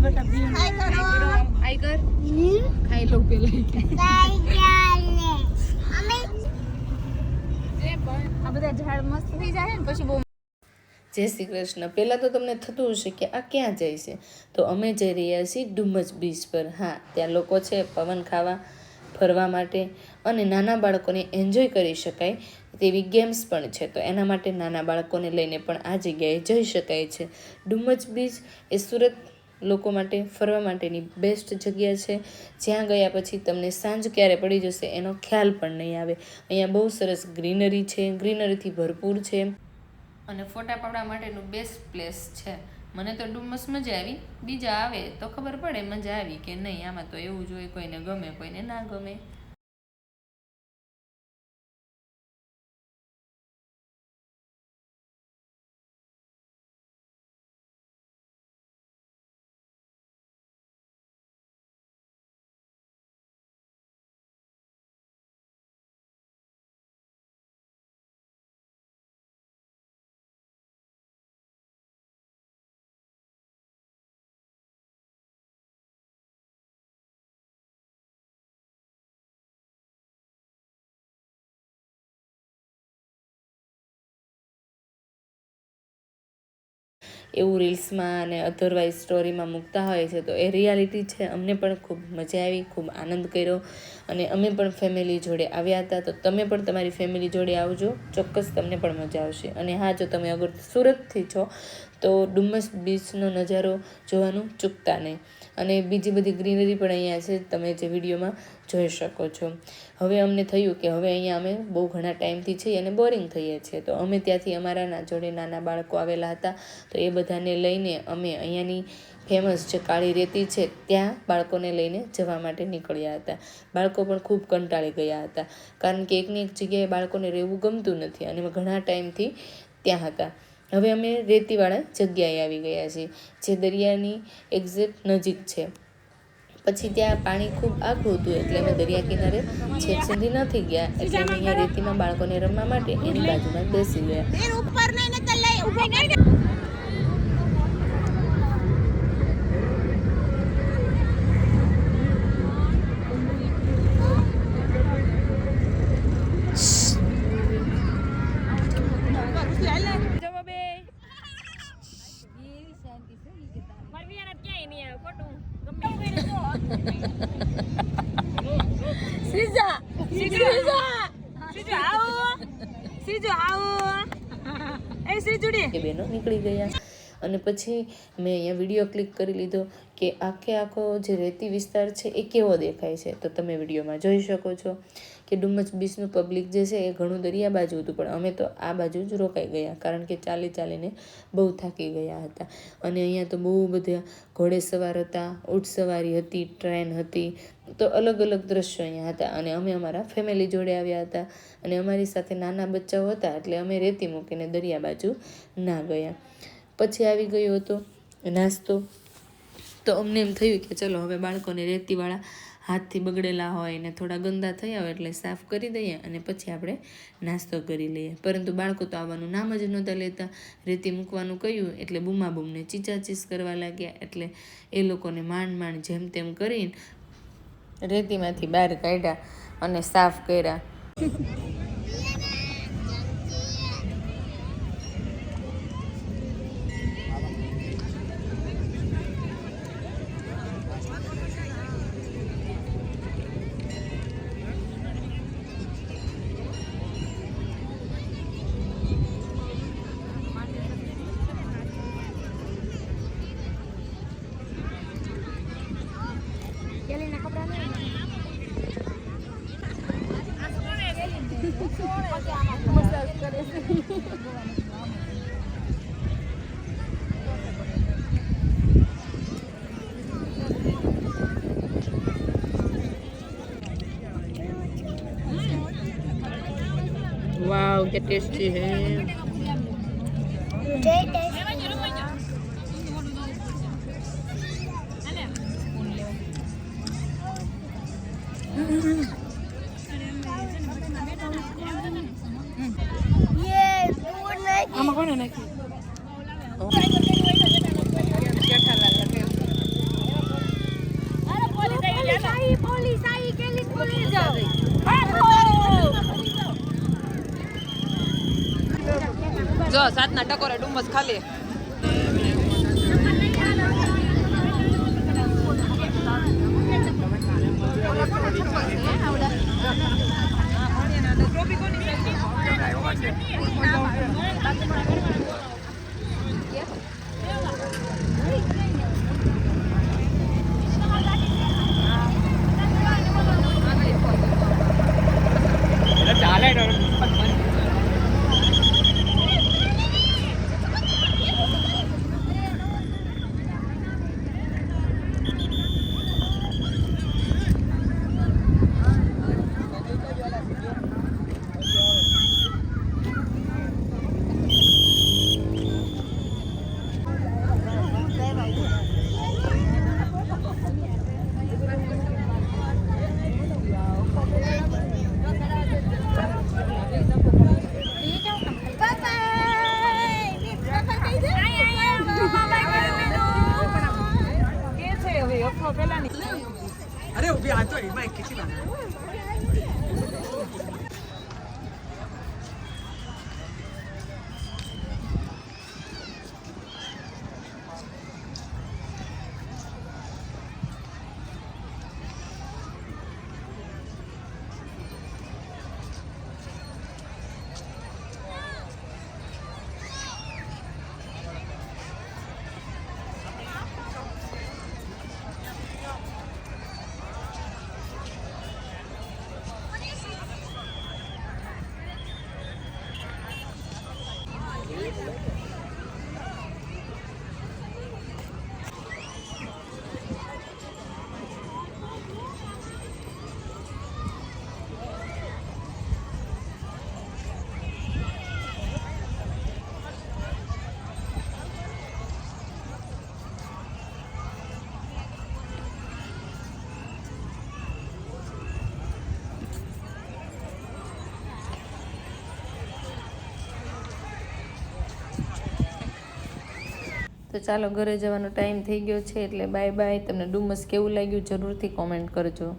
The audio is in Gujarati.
બેટા બી આઈ કર ખાઈ લો પેલા આ બધા ઝાડ મસ્ત થઈ જાય ને પછી બહુ. જય શ્રી કૃષ્ણ. પહેલાં તો તમને થતું હશે કે આ ક્યાં જાય છે, તો અમે જઈ રહ્યા છીએ ડુમસ બીચ પર. હા, ત્યાં લોકો છે પવન ખાવા, ફરવા માટે અને નાના બાળકોને એન્જોય કરી શકાય તેવી ગેમ્સ પણ છે. તો એના માટે નાના બાળકોને લઈને પણ આ જગ્યાએ જઈ શકાય છે. ડુમસ બીચ એ સુરત લોકો માટે ફરવા માટેની બેસ્ટ જગ્યા છે, જ્યાં ગયા પછી તમને સાંજ ક્યારે પડી જશે એનો ખ્યાલ પણ નહીં આવે. અહીંયા બહુ સરસ ગ્રીનરી છે, ગ્રીનરીથી ભરપૂર છે અને ફોટા પાડવા માટેનું બેસ્ટ પ્લેસ છે. મને તો ડુમસ મજા આવી, બીજા આવે તો ખબર પડે મજા આવી કે નહીં. આમાં તો એવું જ હોય, કોઈને ગમે કોઈને ના ગમે. એવું રીલ્સમાં અને અધરવાઇઝ સ્ટોરીમાં મૂકતા હોય છે, તો એ રિયાલિટી છે. અમને પણ ખૂબ મજા આવી, ખૂબ આનંદ કર્યો અને અમે પણ ફેમિલી જોડે આવ્યા હતા. તો તમે પણ તમારી ફેમિલી જોડે આવજો, ચોક્કસ તમને પણ મજા આવશે. અને હા, જો તમે અગર સુરતથી છો તો ડુમસ બીચનો નજારો જોવાનું ચૂકતા નહીં. અને બીજી બધી ગ્રીનરી પણ અહીંયા છે, તમે જે વિડીયોમાં જોઈ શકો છો. હવે અમને થયું કે હવે અહીંયા અમે બહુ ઘણા ટાઈમથી છીએ અને બોરિંગ થઈએ છીએ, તો અમે ત્યાંથી અમારા જોડે નાના બાળકો આવેલા હતા, તો એ બધાને લઈને અમે અહીંયાની ફેમસ જે કાળી રેતી છે ત્યાં બાળકોને લઈને જવા માટે નીકળ્યા હતા. બાળકો પણ ખૂબ કંટાળી ગયા હતા, કારણ કે એકની એક જગ્યાએ બાળકોને રહેવું ગમતું નથી અને ઘણા ટાઈમથી ત્યાં હતા. હવે અમે રેતીવાળા જગ્યાએ આવી ગયા છીએ, જે દરિયાની એક્ઝેક્ટ નજીક છે. પછી ત્યાં પાણી ખૂબ આઘું હતું, એટલે અમે દરિયા કિનારે છેક સુધી નથી ગયા, એટલે અમે અહીંયા રેતીમાં બાળકોને રમવા માટે એની બાજુમાં બેસી ગયા. બેનો નીકળી ગયા અને પછી મેં અહીંયા વિડીયો ક્લિક કરી લીધો કે આખો જે રેતી વિસ્તાર છે એ કેવો દેખાય છે. તો તમે વિડીયોમાં જોઈ શકો છો કે ડુમસ બીચનું પબ્લિક જે છે એ ઘણું દરિયા બાજુ હતું, પણ અમે તો આ બાજુ જ રોકાઈ ગયા, કારણ કે ચાલીને બહુ થાકી ગયા હતા. અને અહીંયા તો બહુ બધા ઘોડે સવાર હતા, ઊંટ સવારી હતી, ટ્રેન હતી, તો અલગ અલગ દ્રશ્યો અહીંયા હતા. અને અમે અમારા ફેમિલી જોડે આવ્યા હતા અને અમારી સાથે નાના બચ્ચાઓ હતા, એટલે અમે રેતી મૂકીને દરિયા બાજુ ના ગયા. પછી આવી ગયો હતો નાસ્તો, તો અમને એમ થયું કે ચલો હવે બાળકોને રેતીવાળા હાથથી બગડેલા હોય ને થોડા ગંદા થયા હોય એટલે સાફ કરી દઈએ અને પછી આપણે નાસ્તો કરી લઈએ. પરંતુ બાળકો તો આવવાનું નામ જ નહોતા લેતા. રેતી મૂકવાનું કહ્યું એટલે બૂમાબૂમને ચીચાચીસ કરવા લાગ્યા, એટલે એ લોકોને માંડ જેમ તેમ કરીને રેતીમાંથી બહાર કાઢ્યા અને સાફ કર્યા. वाओ क्या टेस्टी है. આમાં કોને નાખી? જો 7ના ટકોરે ડુમસ ખાલી. अरे उभी आतो माइक किसी ना તો ચાલો ઘરે જવાનો ટાઈમ થઈ ગયો છે એટલે બાય બાય. તમને ડુમસ કેવું લાગ્યું જરૂરથી કોમેન્ટ કરજો.